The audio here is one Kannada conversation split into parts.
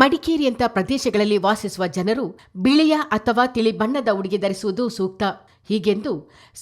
ಮಡಿಕೇರಿಯಂಥ ಪ್ರದೇಶಗಳಲ್ಲಿ ವಾಸಿಸುವ ಜನರು ಬಿಳಿಯ ಅಥವಾ ತಿಳಿ ಬಣ್ಣದ ಉಡುಗೆ ಧರಿಸುವುದು ಸೂಕ್ತ. ಹೀಗೆಂದು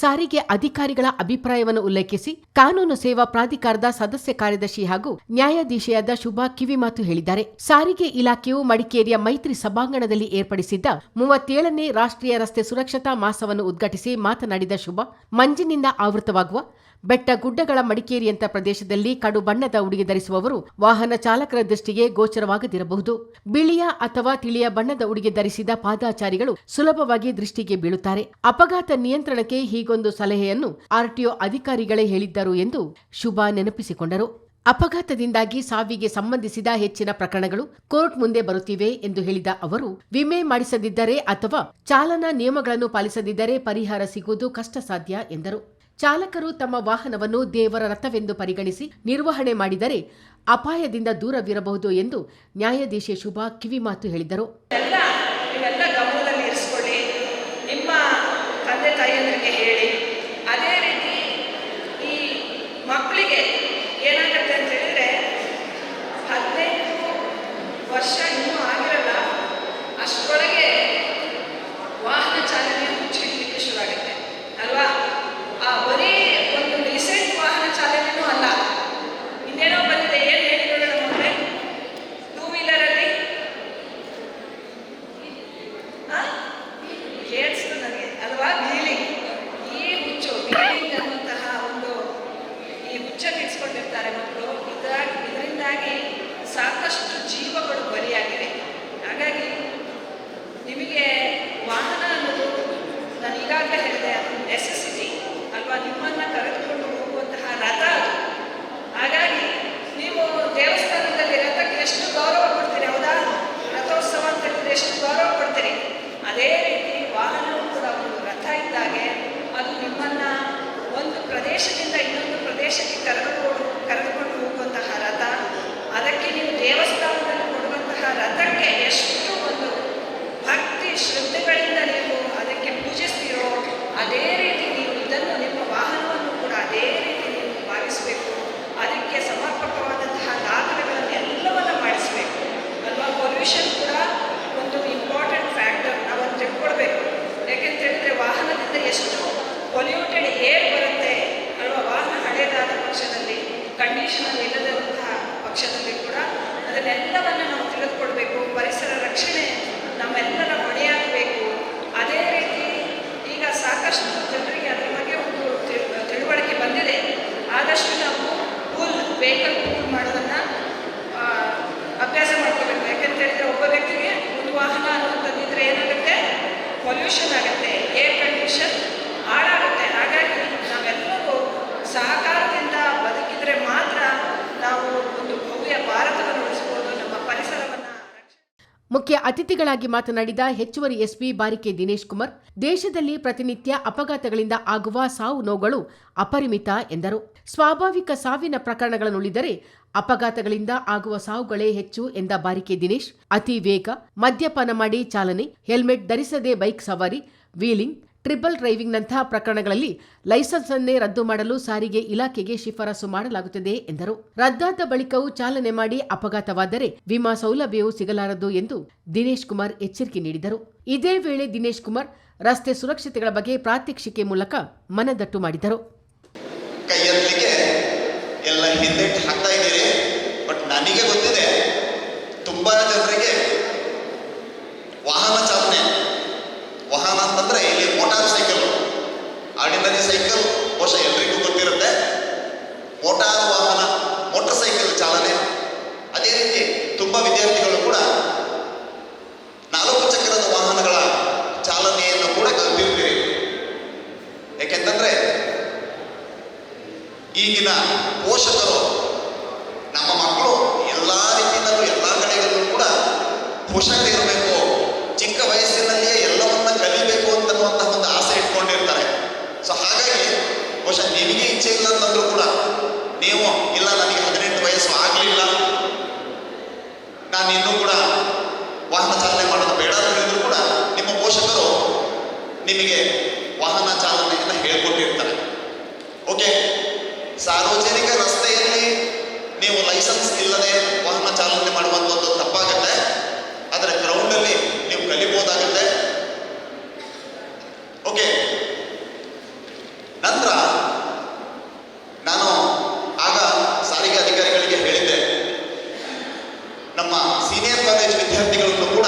ಸಾರಿಗೆ ಅಧಿಕಾರಿಗಳ ಅಭಿಪ್ರಾಯವನ್ನು ಉಲ್ಲೇಖಿಸಿ ಕಾನೂನು ಸೇವಾ ಪ್ರಾಧಿಕಾರದ ಸದಸ್ಯ ಕಾರ್ಯದರ್ಶಿ ಹಾಗೂ ನ್ಯಾಯಾಧೀಶೆಯಾದ ಶುಭಾ ಕಿವಿಮಾತು ಹೇಳಿದ್ದಾರೆ. ಸಾರಿಗೆ ಇಲಾಖೆಯು ಮಡಿಕೇರಿಯ ಮೈತ್ರಿ ಸಭಾಂಗಣದಲ್ಲಿ ಏರ್ಪಡಿಸಿದ್ದ 37ನೇ ರಾಷ್ಟ್ರೀಯ ರಸ್ತೆ ಸುರಕ್ಷತಾ ಮಾಸವನ್ನು ಉದ್ಘಾಟಿಸಿ ಮಾತನಾಡಿದ ಶುಭಾ, ಮಂಜಿನಿಂದ ಆವೃತವಾಗುವ ಬೆಟ್ಟ ಗುಡ್ಡಗಳ ಮಡಿಕೇರಿಯಂಥ ಪ್ರದೇಶದಲ್ಲಿ ಕಡು ಬಣ್ಣದ ಉಡುಗೆ ಧರಿಸುವವರು ವಾಹನ ಚಾಲಕರ ದೃಷ್ಟಿಗೆ ಗೋಚರವಾಗದಿರಬಹುದು. ಬಿಳಿಯ ಅಥವಾ ತಿಳಿಯ ಬಣ್ಣದ ಉಡುಗೆ ಧರಿಸಿದ ಪಾದಾಚಾರಿಗಳು ಸುಲಭವಾಗಿ ದೃಷ್ಟಿಗೆ ಬೀಳುತ್ತಾರೆ. ಅಪಘಾತ ನಿಯಂತ್ರಣಕ್ಕೆ ಹೀಗೊಂದು ಸಲಹೆಯನ್ನು ಆರ್ಟಿಒ ಅಧಿಕಾರಿಗಳೇ ಹೇಳಿದ್ದರು ಎಂದು ಶುಭಾ ನೆನಪಿಸಿಕೊಂಡರು. ಅಪಘಾತದಿಂದಾಗಿ ಸಾವಿಗೆ ಸಂಬಂಧಿಸಿದ ಹೆಚ್ಚಿನ ಪ್ರಕರಣಗಳು ಕೋರ್ಟ್ ಮುಂದೆ ಬರುತ್ತಿವೆ ಎಂದು ಹೇಳಿದ ಅವರು, ವಿಮೆ ಮಾಡಿಸದಿದ್ದರೆ ಅಥವಾ ಚಾಲನಾ ನಿಯಮಗಳನ್ನು ಪಾಲಿಸದಿದ್ದರೆ ಪರಿಹಾರ ಸಿಗುವುದು ಕಷ್ಟ ಸಾಧ್ಯ ಎಂದರು. ಚಾಲಕರು ತಮ್ಮ ವಾಹನವನ್ನು ದೇವರ ರಥವೆಂದು ಪರಿಗಣಿಸಿ ನಿರ್ವಹಣೆ ಮಾಡಿದರೆ ಅಪಾಯದಿಂದ ದೂರವಿರಬಹುದು ಎಂದು ನ್ಯಾಯಾಧೀಶೆ ಶುಭಾ ಕಿವಿಮಾತು ಹೇಳಿದರು. ಇವೆಲ್ಲ ಗಮನದಲ್ಲಿ ಇರಿಸಿಕೊಳ್ಳಿ, ನಿಮ್ಮ ತಂದೆ ತಾಯಿಯಂದರಿಗೆ ಹೇಳಿ. ಅದೇ ರೀತಿ ಈ ಮಕ್ಕಳಿಗೆ ಏನಾಗುತ್ತೆ ಅಂತ ಹೇಳಿದ್ರೆ 15 ವರ್ಷ ಇನ್ನೂ ಆಗಿರಲ್ಲ, ಅಷ್ಟರೊಳಗೆ ವಾಹನ ಚಾಲನೆ ಹುಚ್ಚಿಡಲಿಕ್ಕೆ ಶುರುವಾಗುತ್ತೆ ಅಲ್ವಾ? ಬರೀ ಒಂದು ರೀಸೆಂಟ್ ವಾಹನ ಚಾಲನೆಯೂ ಅಲ್ಲ, ಇನ್ನೇನೋ ಬಂದಿದೆ. ಏನು ಹೇಳಿಕೊಳ್ಳೋಣ ಮಕ್ಕಳೇ? 2 ವೀಲರಲ್ಲಿ ಕೇಳಿಸ್ತು ನನಗೆ ಅಲ್ವಾ? ವೀಲಿಂಗ್, ಈ ಹುಚ್ಚು ವೀಲಿಂಗ್ ಅನ್ನುವಂತಹ ಈ ಹುಚ್ಚನ್ನು ಇಟ್ಸ್ಕೊಂಡಿರ್ತಾರೆ ಮಕ್ಕಳು. ಇದರಿಂದಾಗಿ ಸಾಕಷ್ಟು ಜೀವಗಳು ಬಲಿಯಾಗಿವೆ. ಹಾಗಾಗಿ ನಿಮಗೆ ವಾಹನ ಅನ್ನೋದು ನಾನು ಈಗಾಗಲೇ ಹೇಳಿದೆ, ಅದು ನೆಸೆಸಿಟಿ ಅಲ್ವಾ? ನಿಮ್ಮನ್ನು ಕರೆದುಕೊಂಡು ಹೋಗುವಂತಹ ರಥ ಅದು. ಹಾಗಾಗಿ ನೀವು ದೇವಸ್ಥಾನದಲ್ಲಿ ರಥಕ್ಕೆ ಎಷ್ಟು ಗೌರವ ಕೊಡ್ತೀರಿ, ಹೌದಾ? ರಥೋತ್ಸವ ಅಂತ ಹೇಳಿದ್ರೆ ಎಷ್ಟು ಗೌರವ ಕೊಡ್ತೀರಿ. ಅದೇ ರೀತಿ ವಾಹನವೂ ಕೂಡ ಒಂದು ರಥ ಇದ್ದಾಗೆ ಅದು ನಿಮ್ಮನ್ನು ಒಂದು ಪ್ರದೇಶದಿಂದ ಇನ್ನೊಂದು ಪ್ರದೇಶಕ್ಕೆ ಕರೆದುಕೊಂಡು ಹೋಗುವಂತಹ ರಥ. ಅದಕ್ಕೆ ನೀವು ದೇವಸ್ಥಾನದಲ್ಲಿ ಕೊಡುವಂತಹ ರಥಕ್ಕೆ ಎಷ್ಟು ಒಂದು ಭಕ್ತಿ ಶ್ರದ್ಧೆಗಳಿಂದ ನೀವು ಅದಕ್ಕೆ ಪೂಜಿಸ್ತೀರೋ, ಅದೇ ರೀತಿ ನೀವು ಇದನ್ನು ನಿಮ್ಮ ವಾಹನವನ್ನು ಕೂಡ ಅದೇ ರೀತಿ ನೀವು ಭಾವಿಸಬೇಕು. ಅದಕ್ಕೆ ಸಮರ್ಪಕವಾದಂತಹ ದಾಖಲೆಗಳನ್ನು ಎಲ್ಲವನ್ನ ಮಾಡಿಸಬೇಕು ಅಲ್ವಾ? ಪೊಲ್ಯೂಷನ್ ಕೂಡ ಒಂದು ಇಂಪಾರ್ಟೆಂಟ್ ಫ್ಯಾಕ್ಟರ್, ನಾವನ್ನು ತಿಳ್ಕೊಳ್ಬೇಕು. ಯಾಕೆಂತ ಹೇಳಿದ್ರೆ ವಾಹನದಿಂದ ಎಷ್ಟು ಪೊಲ್ಯೂಟೆಡ್ ಏರ್ ಬರುತ್ತೆ ಅಲ್ವಾ? ವಾಹನ ಹಳೇದಾದ ಪಕ್ಷದಲ್ಲಿ, ಕಂಡೀಷನಲ್ಲಿ ಇಲ್ಲದಿರುವಂತಹ ಪಕ್ಷದಲ್ಲಿ ಕೂಡ ಅದನ್ನೆಲ್ಲವನ್ನು ನಾವು ತಿಳಿದುಕೊಳ್ಬೇಕು. ಪರಿಸರ ರಕ್ಷಣೆ ನಮ್ಮೆಲ್ಲರ ಹೊಣೆಯಾಗಬೇಕು. ಅದೇ ರೀತಿ ಈಗ ಸಾಕಷ್ಟು ಜನರಿಗೆ ಅದರ ಬಗ್ಗೆ ಒಂದು ತಿಳುವಳಿಕೆ ಬಂದಿದೆ. ಆದಷ್ಟು ನಾವು ವೆಹಿಕಲ್ ಪೂಲ್ ಮಾಡೋದನ್ನು ಅಭ್ಯಾಸ ಮಾಡ್ಕೋಬೇಕು. ಯಾಕೆಂತ ಹೇಳಿದ್ರೆ ಒಬ್ಬ ವ್ಯಕ್ತಿಗೆ ಒಂದು ವಾಹನ ಅನ್ನುವಂಥದ್ದಿದ್ರೆ ಏನಾಗುತ್ತೆ? ಪೊಲ್ಯೂಷನ್ ಆಗುತ್ತೆ, ಏರ್ ಕಂಡೀಷನ್ ಹಾಳಾಗುತ್ತೆ. ಹಾಗಾಗಿ ನಾವೆಲ್ಲರೂ ಸಹಕಾರದಿಂದ ಬದುಕಿದ್ರೆ ಮಾತ್ರ ನಾವು ಒಂದು ಭವ್ಯ ಭಾರತವನ್ನು ಉಳಿಸಬಹುದು, ನಮ್ಮ ಪರಿಸರವನ್ನು. ಮುಖ್ಯ ಅತಿಥಿಗಳಾಗಿ ಮಾತನಾಡಿದ ಹೆಚ್ಚುವರಿ ಎಸ್ಪಿ ಬಾರಿಕೆ ದಿನೇಶ್ ಕುಮಾರ್, ದೇಶದಲ್ಲಿ ಪ್ರತಿನಿತ್ಯ ಅಪಘಾತಗಳಿಂದ ಆಗುವ ಸಾವು ನೋವುಗಳು ಅಪರಿಮಿತ ಎಂದರು. ಸ್ವಾಭಾವಿಕ ಸಾವಿನ ಪ್ರಕರಣಗಳನ್ನುಳಿದರೆ ಅಪಘಾತಗಳಿಂದ ಆಗುವ ಸಾವುಗಳೇ ಹೆಚ್ಚು ಎಂದ ಬಾರಿಕೆ ದಿನೇಶ್, ಅತಿ ವೇಗ, ಮದ್ಯಪಾನ ಮಾಡಿ ಚಾಲನೆ, ಹೆಲ್ಮೆಟ್ ಧರಿಸದೆ ಬೈಕ್ ಸವಾರಿ, ವೀಲಿಂಗ್, ಟ್ರಿಬಲ್ ಡ್ರೈವಿಂಗ್ನಂತಹ ಪ್ರಕರಣಗಳಲ್ಲಿ ಲೈಸೆನ್ಸ್ ಅನ್ನೇ ರದ್ದು ಮಾಡಲು ಸಾರಿಗೆ ಇಲಾಖೆಗೆ ಶಿಫಾರಸು ಮಾಡಲಾಗುತ್ತದೆ ಎಂದರು. ರದ್ದಾದ ಬಳಿಕವೂ ಚಾಲನೆ ಮಾಡಿ ಅಪಘಾತವಾದರೆ ವಿಮಾ ಸೌಲಭ್ಯವೂ ಸಿಗಲಾರದು ಎಂದು ದಿನೇಶ್ ಕುಮಾರ್ ಎಚ್ಚರಿಕೆ ನೀಡಿದರು. ಇದೇ ವೇಳೆ ದಿನೇಶ್ ಕುಮಾರ್ ರಸ್ತೆ ಸುರಕ್ಷತೆಗಳ ಬಗ್ಗೆ ಪ್ರಾತ್ಯಕ್ಷಿಕೆ ಮೂಲಕ ಮನದಟ್ಟು ಮಾಡಿದರು. ಎಲ್ಲ ಹಿಂದೆಟ್ಟು ಹಾಕ್ತಾ ಇದ್ದೀರಿ, ಬಟ್ ನನಗೆ ಗೊತ್ತಿದೆ ತುಂಬಾ ಜನರಿಗೆ ವಾಹನ ಚಾಲನೆ, ವಾಹನ ಅಂತಂದ್ರೆ ಇಲ್ಲಿ ಮೋಟಾರ್ ಸೈಕಲ್, ಆರ್ಡಿನರಿ ಸೈಕಲ್ ಬಹುಶಃ ಎಲ್ರಿಗೂ ಗೊತ್ತಿರುತ್ತೆ. ಮೋಟಾರ್ ವಾಹನ, ಮೋಟಾರ್ ಸೈಕಲ್ ಚಾಲನೆ, ಅದೇ ರೀತಿ ತುಂಬಾ ವಿದ್ಯಾರ್ಥಿಗಳು ಕೂಡ 4 ಚಕ್ರದ ವಾಹನಗಳ ಚಾಲನೆಯನ್ನು ಕೂಡ ಕಲಿತಿರ್ತೀರಿ. ಯಾಕೆಂತಂದ್ರೆ ಈಗಿನ ಪೋಷಕರು ನಮ್ಮ ಮಕ್ಕಳು ಎಲ್ಲಾ ರೀತಿಯಲ್ಲೂ ಎಲ್ಲಾ ಕಡೆಗಳಲ್ಲೂ ಕೂಡ ಹುಷಾರಿರಬೇಕು, ಚಿಕ್ಕ ವಯಸ್ಸಿನಲ್ಲಿಯೇ ಎಲ್ಲವನ್ನ ಕಲಿಬೇಕು ಅಂತನ್ನುವಂತಹ ಒಂದು ಆಸೆ ಇಟ್ಕೊಂಡಿರ್ತಾರೆ. ಸೊ ಹಾಗಾಗಿ ಬಹುಶಃ ನಿಮಗೆ ಇಚ್ಛೆ ಇಲ್ಲ ಅಂತಂದ್ರೂ ಕೂಡ ನೀವು ಇಲ್ಲ ನನಗೆ 18 ವಯಸ್ಸು ಆಗಲಿಲ್ಲ, ನಾನು ಇನ್ನೂ ಕೂಡ ವಾಹನ ಚಾಲನೆ ಮಾಡೋದು ಬೇಡ ಅಂತಂದ್ರೂ ಕೂಡ ನಿಮ್ಮ ಪೋಷಕರು ನಿಮಗೆ ವಾಹನ ಚಾಲನೆಯನ್ನು ಹೇಳ್ಕೊಟ್ಟಿರ್ತಾರೆ. ಓಕೆ, ಸಾರ್ವಜನಿಕ ರಸ್ತೆಯಲ್ಲಿ ನೀವು ಲೈಸೆನ್ಸ್ ಇಲ್ಲದೆ ವಾಹನ ಚಾಲನೆ ಮಾಡುವಂಥದ್ದು ತಪ್ಪಾಗುತ್ತೆ. ಹೇಳ್ಬೋದಾಗುತ್ತೆ. ಓಕೆ, ನಂತರ ನಾನು ಆಗ ಸಾರಿಗೆ ಅಧಿಕಾರಿಗಳಿಗೆ ಹೇಳಿದ್ದೆ, ನಮ್ಮ ಸೀನಿಯರ್ ಕಾಲೇಜ್ ವಿದ್ಯಾರ್ಥಿಗಳನ್ನು ಕೂಡ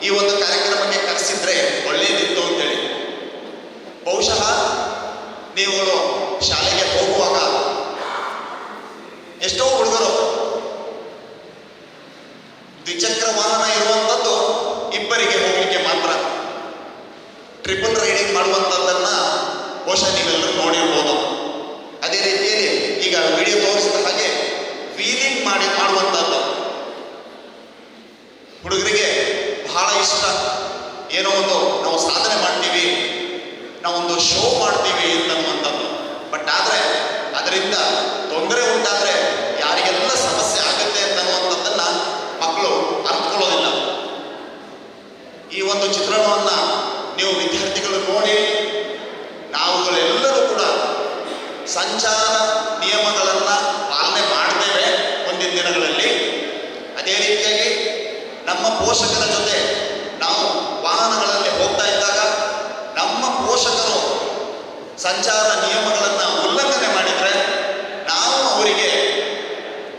ಈ ಒಂದು ಕಾರ್ಯಕ್ರಮಕ್ಕೆ ಕರೆಸಿದ್ರೆ ಒಳ್ಳೆಯದಿತ್ತು ಅಂತೇಳಿ. ಬಹುಶಃ ನೀವುಗಳು ಶಾಲೆಗೆ ಹೋಗುವಾಗ ಎಷ್ಟೋ ಹುಡುಗರು ದ್ವಿಚಕ್ರ ವಾಹನ ಇರುವಂಥದ್ದು ಇಬ್ಬರಿಗೆ ಹೋಗಲಿಕ್ಕೆ ಮಾತ್ರ, ಟ್ರಿಪಲ್ ರೈಡಿಂಗ್ ಮಾಡುವಂಥದ್ದನ್ನ ಬಹುಶಃ ನೀವೆಲ್ಲರೂ ನೋಡಿರ್ಬೋದು. ಅದೇ ರೀತಿಯಲ್ಲಿ ಈಗ ವಿಡಿಯೋ ತೋರಿಸಿದ ಹಾಗೆ ವೀಲಿಂಗ್ ಮಾಡುವಂಥದ್ದು ಹುಡುಗರಿಗೆ ಬಹಳ ಇಷ್ಟ. ಏನೋ ಒಂದು ನಾವು ಸಾಧನೆ ಮಾಡ್ತೀವಿ, ನಾವೊಂದು ಶೋ ಮಾಡ್ತೀವಿ ಅನ್ನುವಂಥದ್ದು. ಬಟ್ ಆದರೆ ಅದರಿಂದ ತೊಂದರೆ ಉಂಟಾದರೆ ಯಾರಿಗೆಲ್ಲ ಸಮಸ್ಯೆ ಆಗುತ್ತೆ ಅನ್ನುವಂಥದ್ದನ್ನ ಮಕ್ಕಳು ಅರ್ಥಕೊಳ್ಳೋದಿಲ್ಲ. ಈ ಒಂದು ಚಿತ್ರಣವನ್ನ ನೀವು ವಿದ್ಯಾರ್ಥಿಗಳು ನೋಡಿ, ನಾವುಗಳೆಲ್ಲರೂ ಕೂಡ ಸಂಚಾರ ನಿಯಮಗಳನ್ನ ಪಾಲನೆ ಮಾಡ್ತೇವೆ ಮುಂದಿನ ದಿನಗಳಲ್ಲಿ. ಅದೇ ರೀತಿಯಾಗಿ ನಮ್ಮ ಪೋಷಕರ ಜೊತೆ ನಾವು ವಾಹನಗಳಲ್ಲಿ ಹೋಗ್ತಾ ಇದ್ದಾಗ ನಮ್ಮ ಪೋಷಕರು ಸಂಚಾರ ನಿಯಮಗಳನ್ನ ಉಲ್ಲಂಘನೆ ಮಾಡಿದರೆ ನಾವು ಅವರಿಗೆ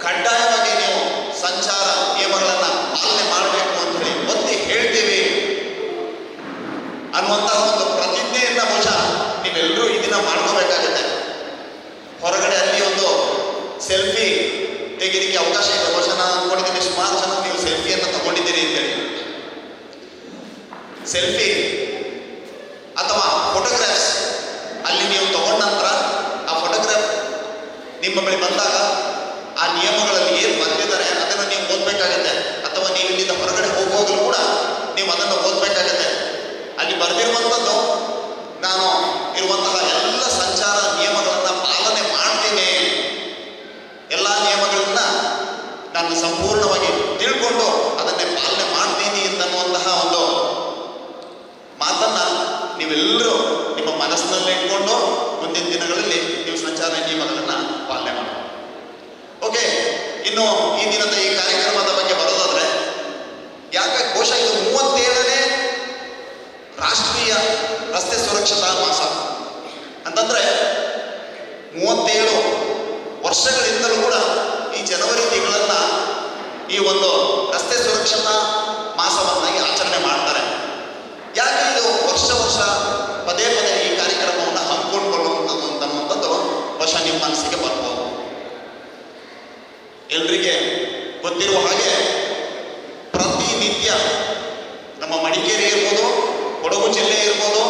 ಕಡ್ಡಾಯವಾಗಿ ನೀವು ಸಂಚಾರ ನಿಯಮಗಳನ್ನ ಪಾಲನೆ ಮಾಡಬೇಕು ಅಂತ ಹೇಳಿ ಒತ್ತಿ ಹೇಳ್ತೀವಿ ಅನ್ನುವಂತಹ ಒಂದು ಪ್ರತಿಜ್ಞೆಯನ್ನ ಬಹುಶಃ ನೀವೆಲ್ಲರೂ ಈ ದಿನ ಮಾಡ್ಕೋಬೇಕಾಗುತ್ತೆ. ಹೊರಗಡೆ ಅಲ್ಲಿ ಒಂದು ಸೆಲ್ಫಿ ತೆಗೆಯಲಿಕ್ಕೆ ಅವಕಾಶ ಇದೆ. ಬಹುಶಃ ನಾನು ಅಂದ್ಕೊಂಡಿದ್ದೀನಿ ಸುಮಾರು ಜನ ನೀವು ಸೆಲ್ಫಿಯನ್ನು ತಗೊಂಡಿದ್ದೀರಿ ಅಂತೇಳಿ. ಸೆಲ್ಫಿ ಅಥವಾ ಫೋಟೋಗ್ರಾಫ್ಸ್ ಅಲ್ಲಿ ನೀವು ತಗೊಂಡ ನಂತರ ಆ ಫೋಟೋಗ್ರಾಫ್ ನಿಮ್ಮ ಬಳಿ ಬಂದಾಗ ಆ ನಿಯಮಗಳಲ್ಲಿ ಏನು ಬರ್ತಿದ್ದಾರೆ ಅದನ್ನು ನೀವು ಓದಬೇಕಾಗತ್ತೆ. ಅಥವಾ ನೀವು ಇಲ್ಲಿಂದ ಹೊರಗಡೆ ಹೋಗುವಾಗಲೂ ಕೂಡ ನೀವು ಅದನ್ನು ಓದಬೇಕಾಗತ್ತೆ. ಅಲ್ಲಿ ಬರೆದಿರುವಂಥದ್ದು ನಾನು ಇರುವಂತಹ ಎಲ್ಲ ಸಂಚಾರ ನಿಯಮಗಳನ್ನು ಪಾಲನೆ ಮಾಡ್ತೀನಿ, ಎಲ್ಲ ನಿಯಮಗಳನ್ನ ನಾನು ಸಂಪೂರ್ಣವಾಗಿ ತಿಳ್ಕೊಂಡು ಅದನ್ನೇ ಪಾಲನೆ ಮಾಡ್ತೀನಿ ಅನ್ನುವಂತಹ ಒಂದು ಮಾತನ್ನ ನೀವೆಲ್ಲರೂ ನಿಮ್ಮ ಮನಸ್ಸಿನಲ್ಲಿ ಇಟ್ಕೊಂಡು ಮುಂದಿನ ದಿನಗಳಲ್ಲಿ ನೀವು ಸಂಚಾರ ನಿಯಮಗಳನ್ನು ಪಾಲನೆ ಮಾಡಿ. ಓಕೆ, ಇನ್ನು ಈ ದಿನದ ಈ ಕಾರ್ಯಕ್ರಮದ ಬಗ್ಗೆ ಬರೋದಾದ್ರೆ, ಯಾಕೆ ಬಹುಶಃ ಇದು 37ನೇ ರಾಷ್ಟ್ರೀಯ ರಸ್ತೆ ಸುರಕ್ಷತಾ ಮಾಸ ಅಂತಂದ್ರೆ 37 ವರ್ಷಗಳಿಂದಲೂ ಕೂಡ ಈ ಜನವರಿ ತಿಂಗಳನ್ನ ಈ ಒಂದು ರಸ್ತೆ ಸುರಕ್ಷತಾ ಮಾಸವನ್ನಾಗಿ ಆಚರಣೆ ಮಾಡ್ತಾರೆ. ಯಾಕೆ ಇದು ವರ್ಷ ವರ್ಷ ಪದೇ ಪದೇ ಈ ಕಾರ್ಯಕ್ರಮವನ್ನು ಹಮ್ಮಿಕೊಂಡ್ಕೊಳ್ಳುವಂಥದ್ದು ಅಂತನ್ನುವಂಥದ್ದು ಬಹುಶಃ ನಿಮ್ಮ ಮನಸ್ಸಿಗೆ ಬರ್ಬೋದು. ಎಲ್ರಿಗೆ ಗೊತ್ತಿರುವ ಹಾಗೆ ಪ್ರತಿನಿತ್ಯ ನಮ್ಮ ಮಡಿಕೇರಿ ಇರ್ಬೋದು, ಕೊಡಗು ಜಿಲ್ಲೆ ಇರ್ಬೋದು,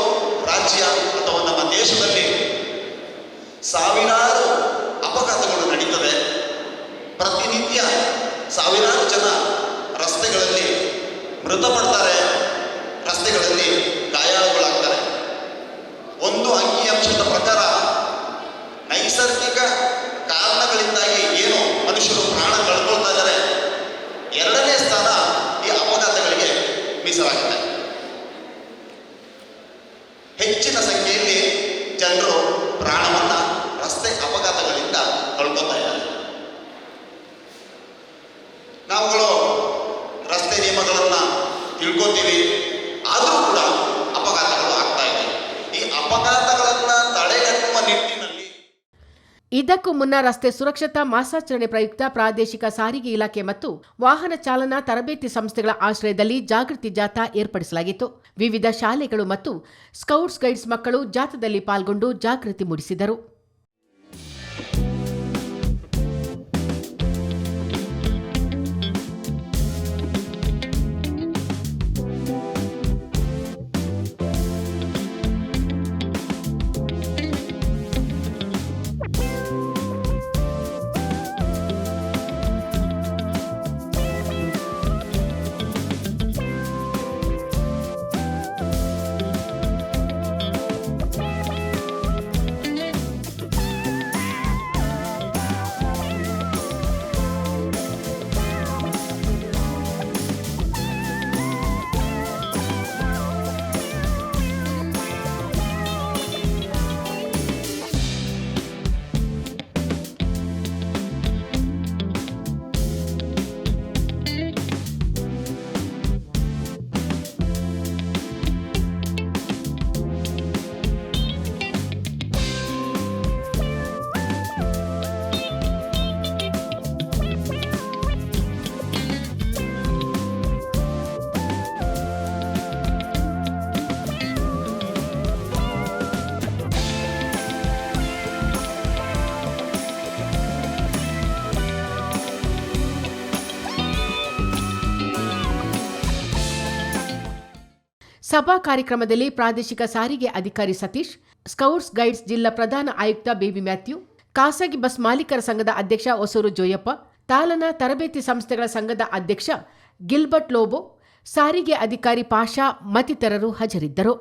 ರಾಜ್ಯ ಅಥವಾ ನಮ್ಮ ದೇಶದಲ್ಲಿ ಸಾವಿರಾರು ಅಪಘಾತಗಳು ನಡೀತದೆ. ಪ್ರತಿನಿತ್ಯ ಸಾವಿರಾರು ಜನ ರಸ್ತೆಗಳಲ್ಲಿ ಮೃತಪಡ್ತಾರೆ, ರಸ್ತೆಗಳಲ್ಲಿ ಗಾಯಾಳುಗಳಾಗ್ತಾರೆ. ಒಂದು ಅಂಕಿಅಂಶದ ಪ್ರಕಾರ ನೈಸರ್ಗಿಕ ಕಾರಣಗಳಿಂದಾಗಿ ಏನು ಮನುಷ್ಯರು ಪ್ರಾಣ ಕಳ್ಕೊಳ್ತಾ ಇದ್ದಾರೆ, 2ನೇ ಸ್ಥಾನ ಈ ಅಪಘಾತಗಳಿಗೆ ಮೀಸಲಾಗಿದೆ. ಹೆಚ್ಚಿನ ಸಂಖ್ಯೆಯಲ್ಲಿ ಜನರು ಪ್ರಾಣವನ್ನ ರಸ್ತೆ ಅಪಘಾತಗಳಿಂದ ಕಳ್ಕೊತಾ ಇದ್ದಾರೆ. ನಾವುಗಳು ರಸ್ತೆ ನಿಯಮಗಳನ್ನ ತಿಳ್ಕೊತೀವಿ, ಆದರೂ ಕೂಡ ಅಪಘಾತಗಳು ಆಗ್ತಾ ಇದೆ. ಈ ಅಪಘಾತಗಳನ್ನ ತಡೆಗಟ್ಟುವ ನಿಟ್ಟಿನಲ್ಲಿ ಇದಕ್ಕೂ ಮುನ್ನ ರಸ್ತೆ ಸುರಕ್ಷತಾ ಮಾಸಾಚರಣೆ ಪ್ರಯುಕ್ತ ಪ್ರಾದೇಶಿಕ ಸಾರಿಗೆ ಇಲಾಖೆ ಮತ್ತು ವಾಹನ ಚಾಲನಾ ತರಬೇತಿ ಸಂಸ್ಥೆಗಳ ಆಶ್ರಯದಲ್ಲಿ ಜಾಗೃತಿ ಜಾಥಾ ಏರ್ಪಡಿಸಲಾಗಿತ್ತು. ವಿವಿಧ ಶಾಲೆಗಳು ಮತ್ತು ಸ್ಕೌಟ್ಸ್ ಗೈಡ್ಸ್ ಮಕ್ಕಳು ಜಾಥಾದಲ್ಲಿ ಪಾಲ್ಗೊಂಡು ಜಾಗೃತಿ ಮೂಡಿಸಿದರು. ಸಭಾ ಕಾರ್ಯಕ್ರಮದಲ್ಲಿ ಪ್ರಾದೇಶಿಕ ಸಾರಿಗೆ ಅಧಿಕಾರಿ ಸತೀಶ್, ಸ್ಕೌಟ್ಸ್ ಗೈಡ್ಸ್ ಜಿಲ್ಲಾ ಪ್ರಧಾನ ಆಯುಕ್ತ ಬೇಬಿ ಮ್ಯಾಥ್ಯೂ, ಖಾಸಗಿ ಬಸ್ ಮಾಲೀಕರ ಸಂಘದ ಅಧ್ಯಕ್ಷ ಹೊಸೂರು ಜೋಯಪ್ಪ, ತಾಲನಾ ತರಬೇತಿ ಸಂಸ್ಥೆಗಳ ಸಂಘದ ಅಧ್ಯಕ್ಷ ಗಿಲ್ಬರ್ಟ್ ಲೋಬೋ, ಸಾರಿಗೆ ಅಧಿಕಾರಿ ಪಾಷಾ ಮತ್ತಿತರರು ಹಾಜರಿದ್ದರು.